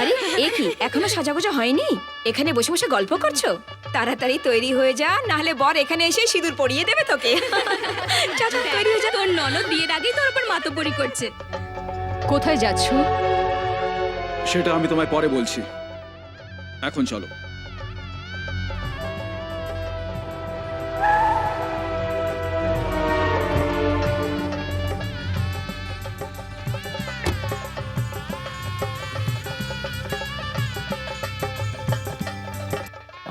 আরে এ কি এখনো সাজাগোজা হয়নি? এখানে বসে বসে গল্প করছো? তাড়াতাড়ি তৈরি হয়ে যা, নাহলে বর এখানে এসে সিঁদুর পরিয়ে দেবে তোকে। চাচা তৈরি হয়ে যা। তোর ননদ বিয়ের আগেই তোর উপর মাতব্বরি করছে। কোথায় যাচ্ছ? সেটা আমি তোমায় পরে বলছি, এখন চলো।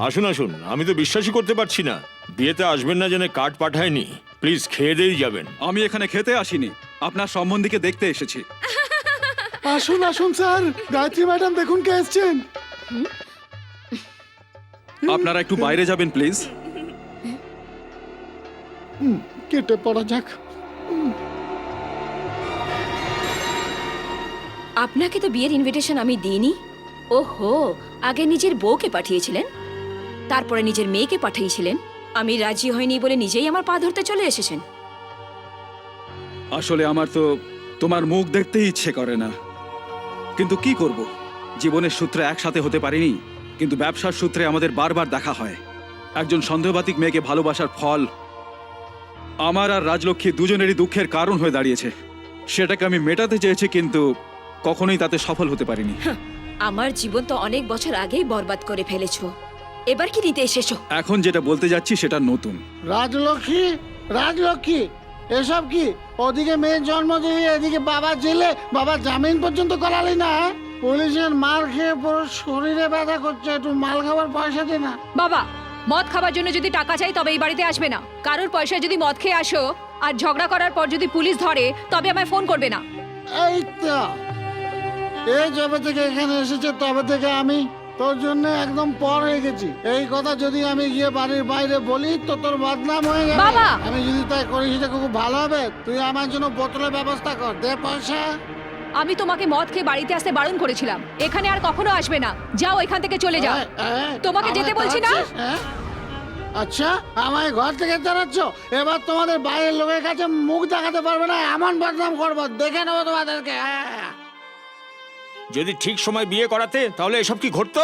আসুন আসুন, আমি তো বিশ্বাসই করতে পারছি না বিয়েতে আসবেন না জেনে কার্ড পাঠায়নি। প্লিজ খেয়ে দিয়েই যাবেন। আমি এখানে খেতে আসিনি, আপনার সম্বন্ধীকে দেখতে এসেছি। আসুন আসুন স্যার, গায়ত্রী ম্যাডাম দেখুন কে এসছেন। আপনারা একটু বাইরে যাবেন প্লিজ। কেটে পড়া যাক। আপনাকে তো বিয়ের ইনভিটেশন আমি দিইনি। ওহো, আগে নিজের বউকে পাঠিয়েছিলেন, তারপরে নিজের মেয়েকে পাঠিয়েছিলেন। আমি রাজি হইনি বলে নিজেই আমার পা ধরতে চলে এসেছেন। আসলে আমার তো তোমার মুখ দেখতেই ইচ্ছে করে না, কিন্তু কি করব, জীবনের সূত্রে একসাথে হতে পারিনি, কিন্তু ব্যবসার সূত্রে আমাদের বারবার দেখা হয়। একজন সন্দেহবাতিক মেয়েকে ভালোবাসার ফল আমার আর রাজলক্ষ্মী দুজনেরই দুঃখের কারণ হয়ে দাঁড়িয়েছে। সেটাকে আমি মেটাতে চেয়েছি, কিন্তু কখনোই তাতে সফল হতে পারিনি। আমার জীবন তো অনেক বছর আগেই বরবাদ করে ফেলেছো, এবার কি নিতে এসেছো? এখন যেটা বলতে যাচ্ছি সেটা নতুন। রাজলক্ষ্মী, রাজলক্ষ্মী, এসব কি? ওদিকে মেয়ের জন্ম দিয়ে এদিকে বাবা জেলে, বাবা জামিন পর্যন্ত করালি না। পুলিশের মার খেয়ে পুরো শরীরে ব্যথা করছে, একটু মাল খাবার পয়সা দে না। বাবা, মদ খাবার জন্য যদি টাকা চাই তবে এই বাড়িতে আসবে না। কারোর পয়সায় যদি মদ খেয়ে আসো আর ঝগড়া করার পর যদি পুলিশ ধরে তবে আমায় ফোন করবে না। এই তো, এই যবে থেকে এখানে এসেছে তবে থেকে আমি তোর জন্য একদম পর হয়ে গেছি। এই কথা যদি আমি গিয়ে বাড়ির বাইরে বলি তো তোর বদনাম হয়ে যাবে। বাবা! আমি যদি তাই করি সেটা খুব ভালো হবে। তুই আমার জন্য বোতলের ব্যবস্থা কর, দে পয়সা। আমি তোমাকে মদ খেয়ে বাড়িতে আসতে বারণ করেছিলাম, এখানে আর কখনো আসবে না। যাও, এখান থেকে চলে যাও। তোমাকে যেতে বলছি না? আচ্ছা, আমায় ঘর থেকে তাড়াচ্ছ, এবার তোমাদের বাইরের লোকের কাছে মুখ দেখাতে পারবে না, এমন বদনাম করবো, দেখে নেবো তোমাদেরকে। যদি ঠিক সময় বিয়ে করাতে তাহলে এসব কি ঘটতো?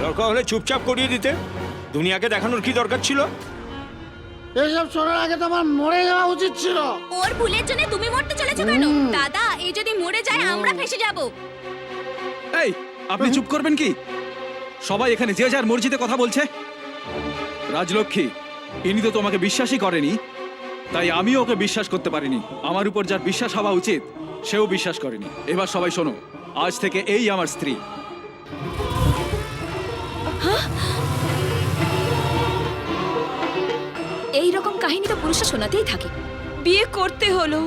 দরকার হলে চুপচাপ করিয়ে দিতে। দুনিয়াকে দেখানোর কি দরকার ছিল? এসব শোনার আগে তোমার মরে যাওয়া উচিত ছিল। ওর ভুলের জন্য তুমি মরতে চলেছো কেন? দাদা, এই যদি মরে যায় আমরা ফেঁসে যাব। এই, আপনি চুপ করবেন কি? সবাই এখানে যে যার মর্জিতে কথা বলছে। রাজলক্ষ্মী, ইনি তো তোমাকে বিশ্বাসই করেনি, তাই আমিও ওকে বিশ্বাস করতে পারিনি। আমার উপর যার বিশ্বাস হওয়া উচিত সেও বিশ্বাস করেনি। এবার সবাই শোনো, আজ থেকে এই আমার স্ত্রী। এই রকম কাহিনী তো পুরুষরা শোনাতেই থাকে। বিয়ে করতে হলো,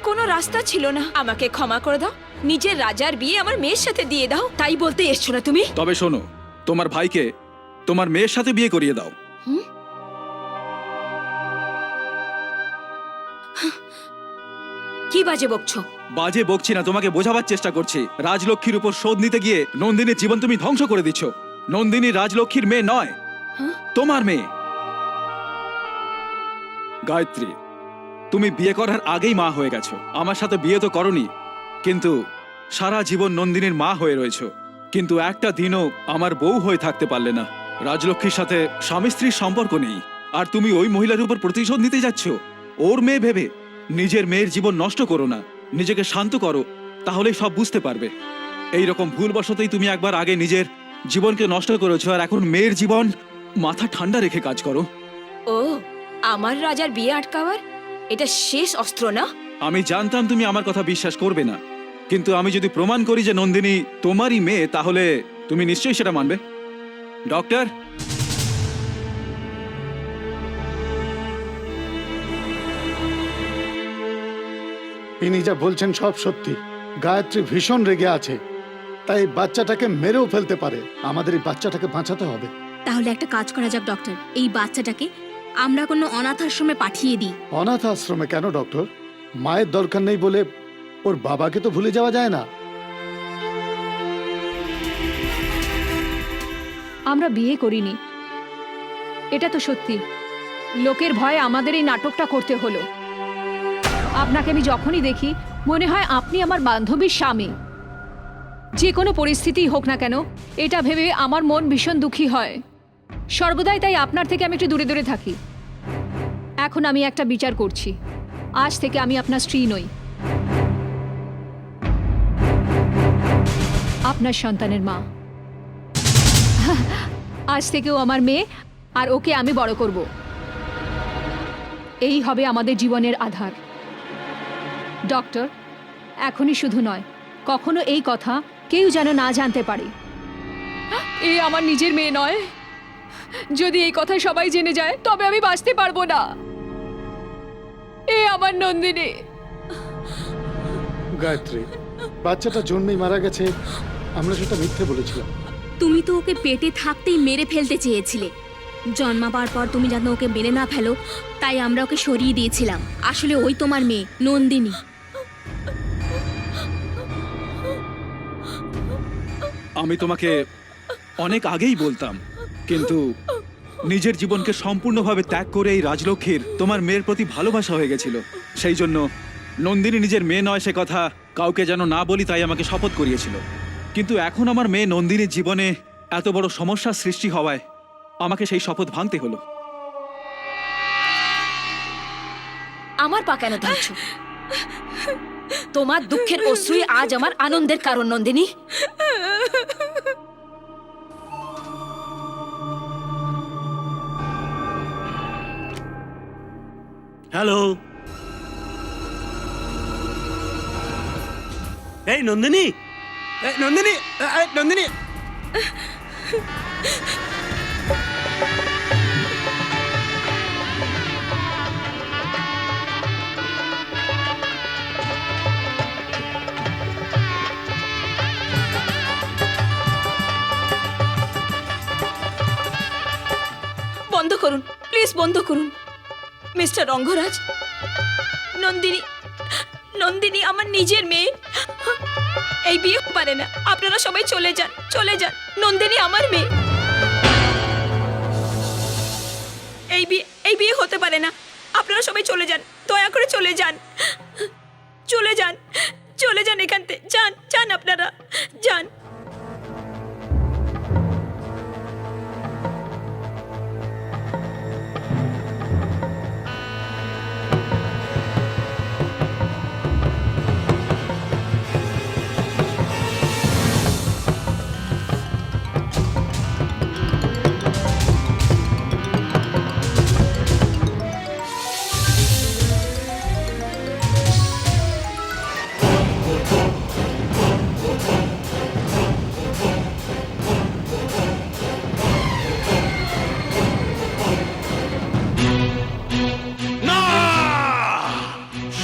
কোনো রাস্তা ছিল না। আমাকে ক্ষমা করে দাও, নিজের রাজার বিয়ে আমার মেয়ের সাথে দিয়ে দাও, তাই বলতে এসছো না তুমি? তবে শোনো, তোমার ভাইকে তোমার মেয়ের সাথে বিয়ে করিয়ে দাও। কি বাজে বকছো? বাজে বকছি না, তোমাকে বোঝাবার চেষ্টা করছি। রাজলক্ষ্মীর উপর শোধ নিতে গিয়ে নন্দিনীর জীবন তুমি ধ্বংস করে দিচ্ছ। নন্দিনী রাজলক্ষ্মীর মেয়ে নয়, তোমার মেয়ে। গায়ত্রী, তুমি বিয়ে করার আগেই মা হয়ে গেছো। আমার সাথে বিয়ে তো করনি, কিন্তু সারা জীবন নন্দিনীর মা হয়ে রয়েছো। কিন্তু একটা দিনও আমার বউ হয়ে থাকতে পারলে না। রাজলক্ষ্মীর সাথে স্বামী স্ত্রীর সম্পর্ক নেই, আর তুমি ওই মহিলার উপর প্রতিশোধ নিতে যাচ্ছ ওর মেয়ে ভেবে। নিজের মেয়ের জীবন নষ্ট করো না, নিজেকে শান্ত করো, তাহলেই সব বুঝতে পারবে। এইরকম ভুলবশতই তুমি একবার আগে নিজের জীবনকে নষ্ট করেছো, আর এখন মেয়ের জীবন। মাথা ঠান্ডা রেখে কাজ করো। ও, আমার রাজার বিয়ে আটকাবার এটা শেষ অস্ত্র না? আমি জানতাম তুমি আমার কথা বিশ্বাস করবে না, কিন্তু আমি যদি প্রমাণ করি যে নন্দিনী তোমারই মেয়ে, তাহলে তুমি নিশ্চয়ই সেটা মানবে। ডক্টর, ইনি যা বলছেন সব সত্যি। গায়ত্রী ভীষণ রেগে আছে, তাই বাচ্চাটাকে মেরেও ফেলতে পারে। আমাদের এই বাচ্চাটাকে বাঁচাতে হবে। তাহলে একটা কাজ করা যাক ডক্টর, এই বাচ্চাটাকে আমরা কোনো অনাথ আশ্রমে পাঠিয়ে দিই। অনাথ আশ্রমে কেন ডক্টর? মায়ের দরকার নেই বলে ওর বাবাকে তো ভুলে যাওয়া যায় না। আমরা বিয়ে করিনি, এটা তো সত্যি। লোকের ভয়ে আমাদের এই নাটকটা করতে হলো। আপনাকে আমি যখনই দেখি মনে হয় আপনি আমার বান্ধবীর স্বামী। যে কোনো পরিস্থিতি হোক না কেন এটা ভেবে আমার মন ভীষণ দুঃখী হয় সর্বদাই। তাই আপনার থেকে আমি একটু দূরে দূরে থাকি। এখন আমি একটা বিচার করছি, আজ থেকে আমি আপনার স্ত্রী নই, আপনার সন্তানের মা। আজ থেকেও আমার মেয়ে, আর ওকে আমি বড় করব। এই হবে আমাদের জীবনের আধার। ডক্টর, এখনই শুধু নয়, কখনো এই কথা কেউ যেন না জানতে পারে। এ আমার নিজের মেয়ে নয়। যদি এই কথা সবাই জেনে যায় তবে আমি বাঁচতে পারবো না। এ আমার নন্দিনী। গায়ত্রী, বাচ্চাটা জন্মেই মারা গেছে, আমরা সেটা মিথ্যে বলেছিলাম। তুমি তো ওকে পেটে থাকতেই মেরে ফেলতে চেয়েছিলে। জন্মাবার পর তুমি যেন ওকে মেরে না ফেলো, তাই আমরা ওকে সরিয়ে দিয়েছিলাম। আসলে ওই তোমার মেয়ে নন্দিনী। আমি তোমাকে অনেক আগেই বলতাম, কিন্তু নিজের জীবনকে সম্পূর্ণভাবে ত্যাগ করে এই রাজলক্ষ্মীর তোমার মেয়ের প্রতি ভালোবাসা হয়ে গেছিল। সেই জন্য নন্দিনী নিজের মেয়ে নয় সে কথা কাউকে যেন না বলি, তাই আমাকে শপথ করিয়েছিল। কিন্তু এখন আমার মেয়ে নন্দিনীর জীবনে এত বড় সমস্যার সৃষ্টি হওয়ায় আমাকে সেই শপথ ভাঙতে হলো। আমার পা কেন ধরছো? তোমার দুঃখের অশ্রুই আজ আমার আনন্দের কারণ নন্দিনী। হ্যালো, এই নন্দিনী, নন্দিনী, নন্দিনী। বন্ধ করুন, প্লিজ বন্ধ করুন। মিস্টার রঙ্গরাজ, নন্দিনী, নন্দিনী আমার নিজের মেয়ে। এই বিয়ে পারে না। আপনারা সবাই চলে যান, চলে যান। নন্দিনী আমার মেয়ে। এই বিয়ে হতে পারে না। আপনারা সবাই চলে যান, দয়া করে চলে যান, চলে যান, চলে যান এখান থেকে। যান, যান, আপনারা যান।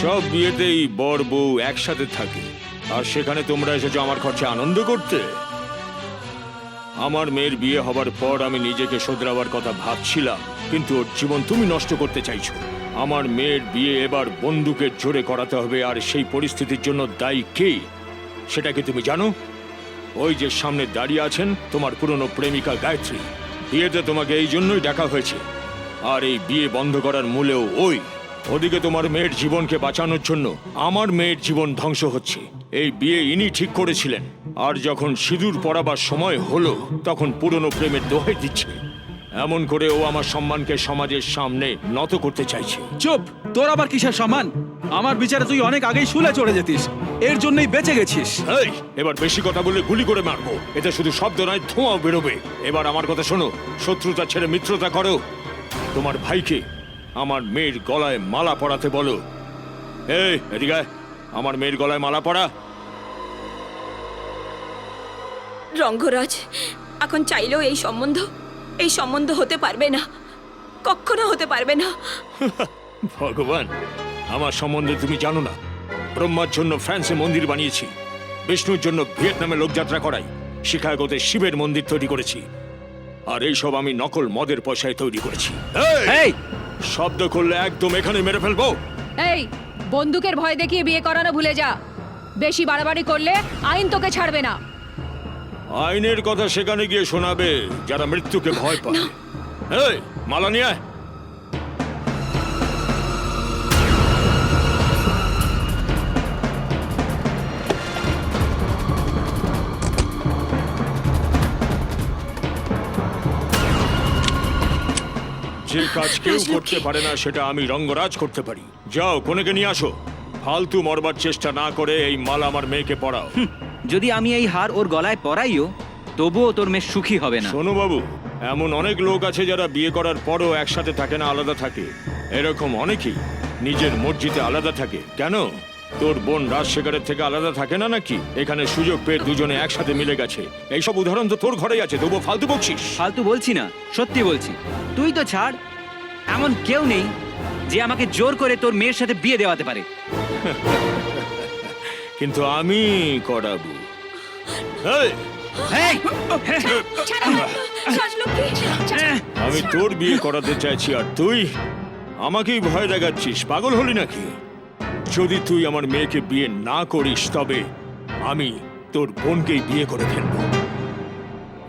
সব বিয়েতেই বর বউ একসাথে থাকে, আর সেখানে তোমরা এসেছো আমার খরচে আনন্দ করতে। আমার মেয়ের বিয়ে হবার পর আমি নিজেকে শোধরাবার কথা ভাবছিলাম, কিন্তু ওর জীবন তুমি নষ্ট করতে চাইছো। আমার মেয়ের বিয়ে এবার বন্দুকের জোরে করাতে হবে, আর সেই পরিস্থিতির জন্য দায়ী কে সেটা কি তুমি জানো? ওই যে সামনে দাঁড়িয়ে আছেন তোমার পুরনো প্রেমিকা গায়ত্রী। বিয়েতে তোমাকে এই জন্যই ডাকা হয়েছে, আর এই বিয়ে বন্ধ করার মূলেও ওই। ওদিকে তোমার মেয়ের জীবনকে বাঁচানোর জন্য আমার মেয়ের জীবন ধ্বংস হচ্ছে। এই বিয়ে ইনি ঠিক করেছিলেন, আর যখন সিঁদুর পরাবার সময় হলো তখন পুরনো প্রেমের দোহাই দিচ্ছে। এমন করে ও আমার সম্মানকে সমাজের সামনে নত করতে চাইছে। চুপ! তোর আবার কিসের সম্মান? আমার বিচারে তুই অনেক আগেই শুলে চলে যেতিস, এর জন্যই বেঁচে গেছিস। এই, এবার বেশি কথা বললে গুলি করে মারবো। এতে শুধু শব্দ নয়, ধোঁয়াও বেরোবে। এবার আমার কথা শোনো, শত্রুতা ছেড়ে মিত্রতা করো। তোমার ভাইকে আমার মেয়ের গলায় মালা পরাতে বলো। এই, এদিকে আয়, আমার মেয়ের গলায় মালা পরা। রঙ্গরাজ, এখন চাইলেও এই সম্বন্ধ হতে পারবে না, কখনো হতে পারবে না। ভগবান, আমার সম্বন্ধে তুমি জানো না। ব্রহ্মার জন্য ফ্রান্সে মন্দির বানিয়েছি, বিষ্ণুর জন্য ভিয়েতনামে লোকযাত্রা করাই, শিকাগোতে শিবের মন্দির তৈরি করেছি, আর এইসব আমি নকল মদের পয়সায় তৈরি করেছি। এই, শব্দ করলে একদম এখানে মেরে ফেলবো। এই, বন্দুকের ভয় দেখিয়ে বিয়ে করানো ভুলে যা। বেশি বাড়াবাড়ি করলে আইন তোকে ছাড়বে না। আইনের কথা সেখানে গিয়ে শোনাবে যারা মৃত্যুকে ভয় পায়। এই, মালা নিয়ে আয়। যে কাজ কেউ রাজলক্ষ্মী। করতে পারে না সেটা আমি রঙ্গরাজ করতে পারি। যাও কনেকে নিয়ে আসো। ফালতু মরবার চেষ্টা না করে এই মালা আমার মেয়েকে পরাও। যদি আমি এই হার ওর গলায় পরাইও তবুও তোর মেয়ে সুখী হবে না। শোনো বাবু, এমন অনেক লোক আছে যারা বিয়ে করার পরও একসাথে থাকে না, আলাদা থাকে। এরকম অনেকেই নিজের মর্জিতে আলাদা থাকে। কেন তোর বোন রাজশেখরের থেকে আলাদা থাকে না নাকি? এখানে সুযোগ পেয়ে দুজনে একসাথে মিলে গেছে। এইসব উদাহরণ তো তোর ঘরেই আছে, তবুও ফালতু বকছিস। ফালতু বলছি না, সত্যি বলছি। তুই তো ছাড়, এমন কেউ নেই যে আমাকে জোর করে তোর মেয়ের সাথে বিয়ে দেওয়াতে পারে। কিন্তু আমি করাবো। এই, এই! রাজলক্ষ্মী, আমি তোর বিয়ে করাতে চাইছি আর তুই আমাকেই ভয় দেখাচ্ছিস। পাগল হলি নাকি? যদি তুই আমার মেয়েকে বিয়ে না করিস তবে আমি তোর বোনকেই বিয়ে করে ফেলবো।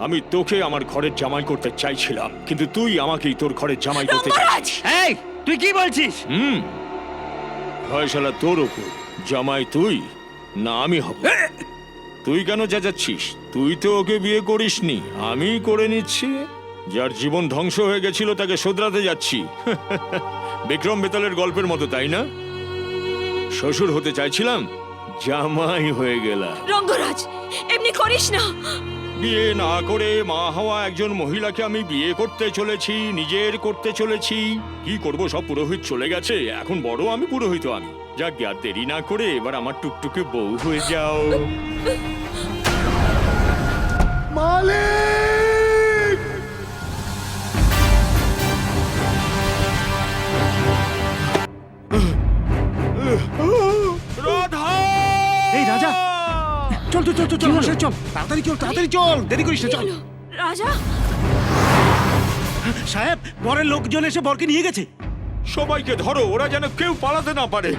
আমি তোকে আমার ঘরের জামাই করতে চাইছিলাম, কিন্তু তুই আমাকেই তোর ঘরের জামাই করতে চাইছিস। এই, তুই কি বলছিস? ফয়সালা তোর ওপর। জামাই তুই না আমি হব। তুই কেন চেঁচাচ্ছিস? তুই তো ওকে বিয়ে করিসনি, আমি করে নিচ্ছি। যার জীবন ধ্বংস হয়ে গেছিল তাকে শোধরাতে যাচ্ছি। বিক্রম বেতালের গল্পের মতো, তাই না? শ্বশুর হতে চাইছিলাম, জামাই হয়ে গেলাম। রঙ্গরাজ, এমনি করিস না। বিয়ে না করে মা হওয়া একজন মহিলাকে আমি বিয়ে করতে চলেছি, নিজের করতে চলেছি। কি করব, সব পুরোহিত চলে গেছে, এখন বড় আমি পুরোহিত। আমি যাক, আর দেরি না করে এবার আমার টুকটুকে বউ হয়ে যাও। মালিক! রাধা! এই রাজা, চল চল চল চল মশাই, চল তাড়াতাড়ি চল, তাড়াতাড়ি চল, দেরি করিস না, চল। হলো, রাজা, সাহেব, বরের লোকজন এসে বরকে নিয়ে গেছে। সবাইকে ধরো, ওরা যেন কেউ পালাতে না পারে।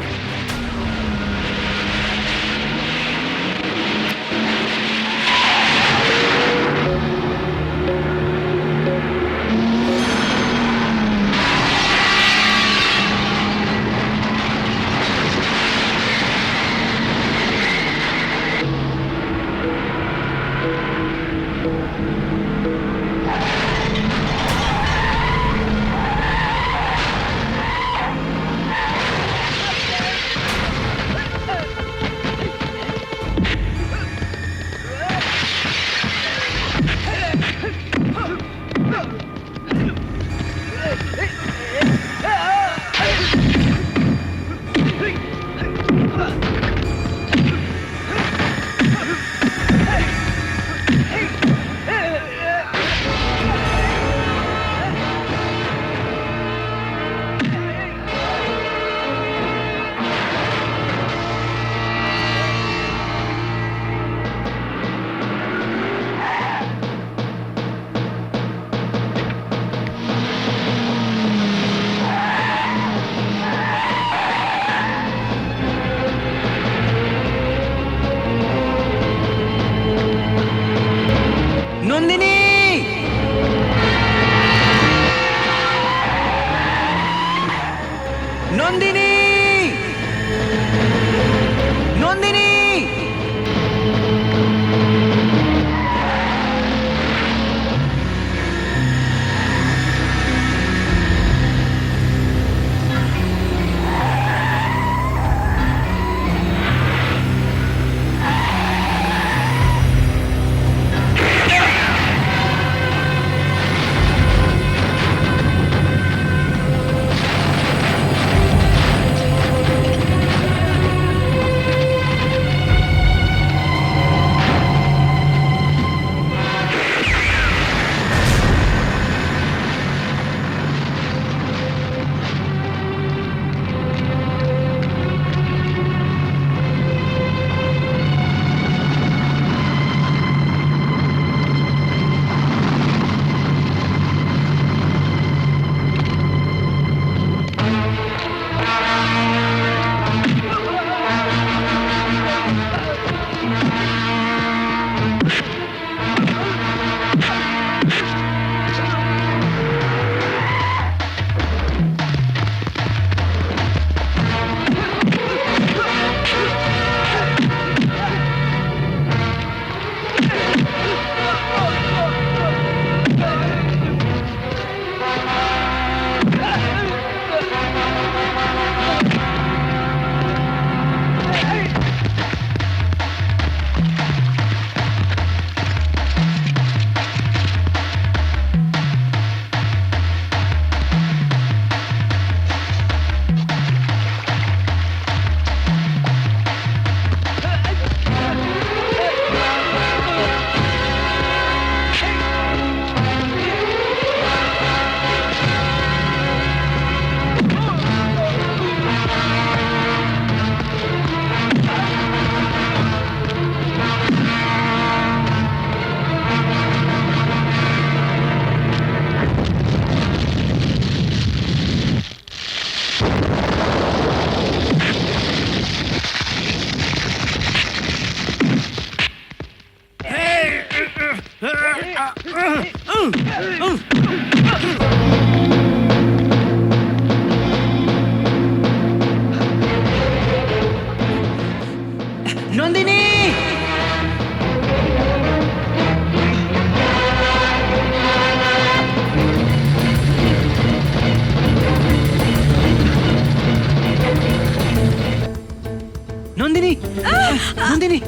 নন্দিনী! নন্দিনী! নন্দিনী!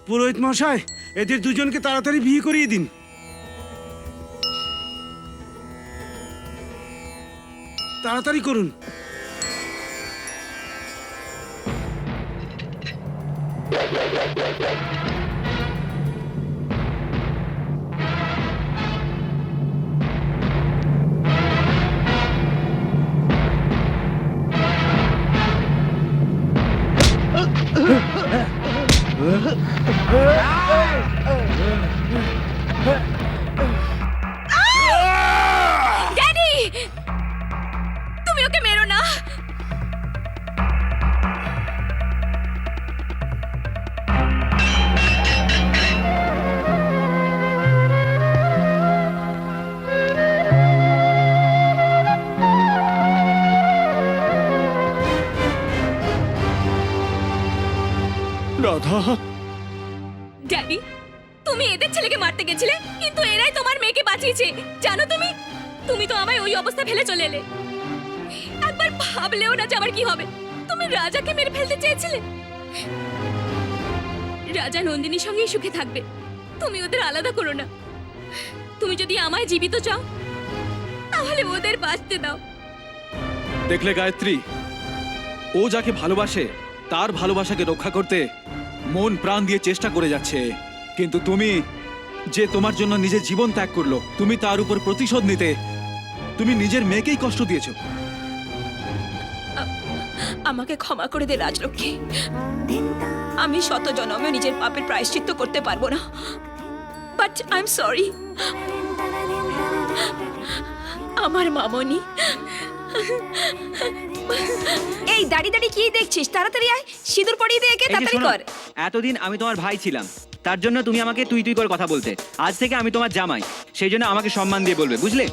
পুরোহিত মশাই, এদের দুজনকে তাড়াতাড়ি বিয়ে করিয়ে দিন। তাড়াতাড়ি করুন। ড্যাডি, তুমি ওকে মেরো না। রাধা, ড্যাডি, তুমি এদের ছেলেকে মারতে গেছিলে, কিন্তু এরাই তোমার মেয়েকে বাঁচিয়েছে। জানো তুমি, তুমি তো আমায় ওই অবস্থা ফেলে চলে এলে। একবার ভাবলেও না যে আমার কি হবে। তুমি রাজাকে মেরে ফেলতে চেয়েছিলে। রাজা নন্দিনীর সঙ্গেই সুখে থাকবে, তুমি ওদের আলাদা করো না। তুমি যদি আমায় জীবিত চাও, তাহলে ওদের বাঁচতে দাও। দেখলে গায়ত্রী, ও যাকে ভালোবাসে তার ভালোবাসাকে রক্ষা করতে মন প্রাণ দিয়ে চেষ্টা করে যাচ্ছে, কিন্তু তুমি যে তোমার জন্য নিজের জীবন ত্যাগ করলো, তুমি তার উপর প্রতিশোধ নিতে তুমি নিজের মেয়েকেই কষ্ট দিয়েছো। আমাকে ক্ষমা করে দে রাজলক্ষ্মী। আমি শত জনমে নিজের পাপের প্রায়শ্চিত্ত করতে পারবো না, বাট আই এম সরি। আমার মামনি। এই দাঁড়ি দাঁড়ি কি দেখছিস? তাড়াতাড়ি আয়, সিঁদুর পরিয়ে দে একে, এই যে তাড়াতাড়ি শোনো, কর। এতদিন আমি তোমার ভাই ছিলাম, তার জন্য তুমি আমাকে তুই তুই করে কথা বলতে। আজ থেকে আমি তোমার জামাই, সেই জন্য আমাকে সম্মান দিয়ে বলবে, বুঝলে?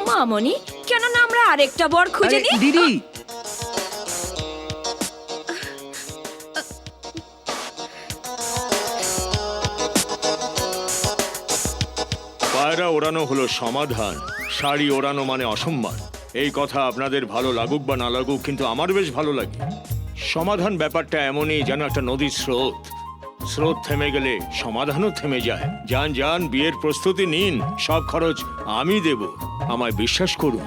মামনি, কেন না আমরা আরেকটা বর খুঁজে আরে, নিই? দিদি! পায়রা ওড়ানো হলো সমাধান, শাড়ি ওড়ানো মানে অসম্মান। এই কথা আপনাদের ভালো লাগুক বা না লাগুক, কিন্তু আমার বেশ ভালো লাগে। সমাধান ব্যাপারটা এমনই যেন একটা নদীর স্রোত। স্রোত থেমে গেলে সমাধানও থেমে যায়। যান যান, বিয়ের প্রস্তুতি নিন, সব খরচ আমি দেব, আমায় বিশ্বাস করুন।